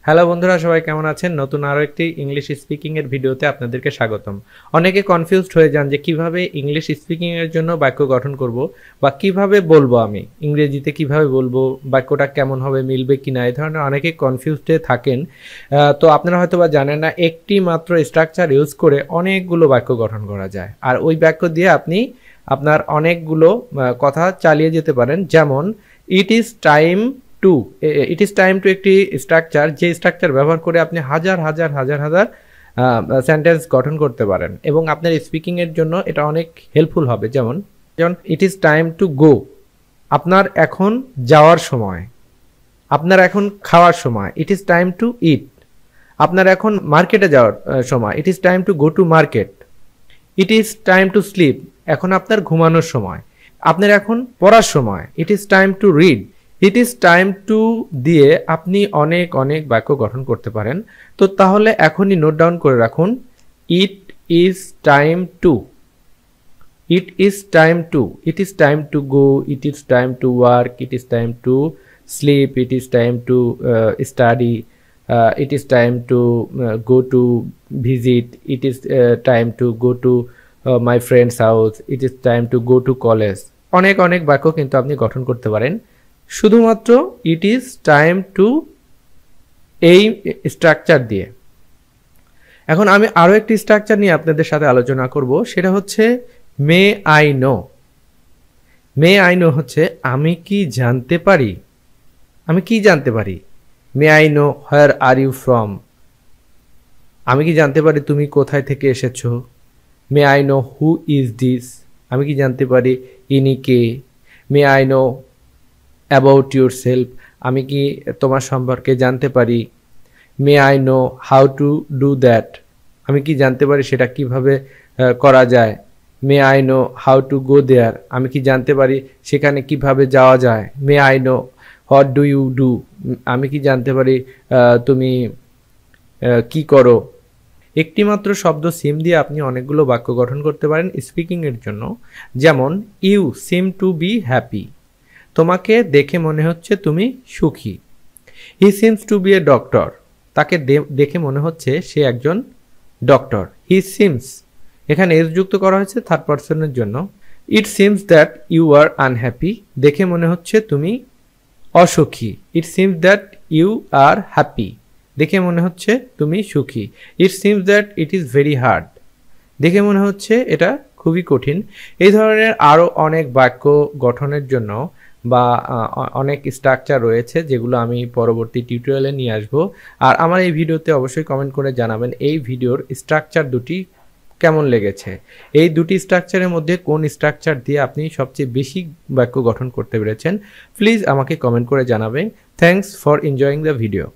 Hello বন্ধুরা, সবাই কেমন আছেন? নতুন আরও একটি ইংলিশ স্পিকিং এর ভিডিওতে আপনাদেরকে স্বাগতম। অনেকে কনফিউজড হয়ে যান যে কিভাবে ইংলিশ স্পিকিং এর জন্য বাক্য গঠন করব বা কিভাবে বলবো, আমি ইংরেজিতে কিভাবে বলবো, বাক্যটা কেমন হবে, মিলবে কিনা, এই ধরনের অনেকে কনফিউজডে থাকেন। তো আপনারা হয়তো বা জানেন না, একটি মাত্র স্ট্রাকচার ইউজ করে অনেকগুলো বাক্য গঠন করা যায়, আর ওই বাক্য দিয়ে আপনি আপনার অনেকগুলো কথা চালিয়ে যেতে পারেন। যেমন it is time to, it is time to একটি স্ট্রাকচার, যে স্ট্রাকচার ব্যবহার করে আপনি হাজার হাজার হাজার হাজার সেন্টেন্স গঠন করতে পারেন এবং আপনার স্পিকিংয়ের জন্য এটা অনেক হেল্পফুল হবে। যেমন যেমন it is time to go, আপনার এখন যাওয়ার সময়, আপনার এখন খাওয়ার সময়। ইট ইজ টাইম টু ইট, আপনার এখন মার্কেটে যাওয়ার সময়। It is time to go to market. It is time to sleep, এখন আপনার ঘুমানোর সময়, আপনার এখন পড়ার সময়। It is time to read. It is time to দিয়ে আপনি অনেক অনেক বাক্য গঠন করতে পারেন। তো তাহলে এখনই নোট ডাউন করে রাখুন, it is time to, it is time to, it is time to go, it is time to work, it is time to sleep, it is time to study, it is time to go to visit, it is time to go to my friend's house, it is time to go to college। অনেক অনেক বাক্য কিন্তু আপনি গঠন করতে পারেন শুধুমাত্র it is time to এই স্ট্রাকচার দিয়ে। এখন আমি আরও একটি স্ট্রাকচার নিয়ে আপনাদের সাথে আলোচনা করব, সেটা হচ্ছে may I know. May I know হচ্ছে আমি কি জানতে পারি, আমি কি জানতে পারি। May I know where are you from, আমি কি জানতে পারি তুমি কোথায় থেকে এসেছো। May I know who is this, আমি কি জানতে পারি ইনি কে। May I know about yourself, আমি কি তোমার সম্পর্কে জানতে পারি। May I know how to do that, আমি কি জানতে পারি সেটা কিভাবে করা যায়। May I know how to go there, আমি কি জানতে পারি সেখানে কিভাবে যাওয়া যায়। May I know what do you do, আমি কি জানতে পারি তুমি কি করো। একটি মাত্র শব্দ সিম দিয়ে আপনি অনেকগুলো বাক্য গঠন করতে পারেন স্পিকিংয়ের জন্য। যেমন you seem to be happy, তোমাকে দেখে মনে হচ্ছে তুমি সুখী। He seems to be a doctor, তাকে দেখে মনে হচ্ছে সে একজন ডক্টর। হি সিমস, এখানে এস যুক্ত করা হয়েছে থার্ড পারসনের জন্য। It seems that you are unhappy, দেখে মনে হচ্ছে তুমি অসুখী। It seems that you are happy, দেখে মনে হচ্ছে তুমি সুখী। It seems that it is very hard, দেখে মনে হচ্ছে এটা খুবই কঠিন। এই ধরনের আরও অনেক বাক্য গঠনের জন্য বা অনেক স্ট্রাকচার রয়েছে, যেগুলো আমি পরবর্তী টিউটোরিয়ালে নিয়ে আসব। আর আমার এই ভিডিওতে অবশ্যই কমেন্ট করে জানাবেন এই ভিডিওর স্ট্রাকচার দুটি কেমন লেগেছে। এই দুটি স্ট্রাকচারের মধ্যে কোন স্ট্রাকচার দিয়ে আপনি সবচেয়ে বেশি বাক্য গঠন করতে পেরেছেন, প্লিজ আমাকে কমেন্ট করে জানাবেন। Thanks for enjoying the video.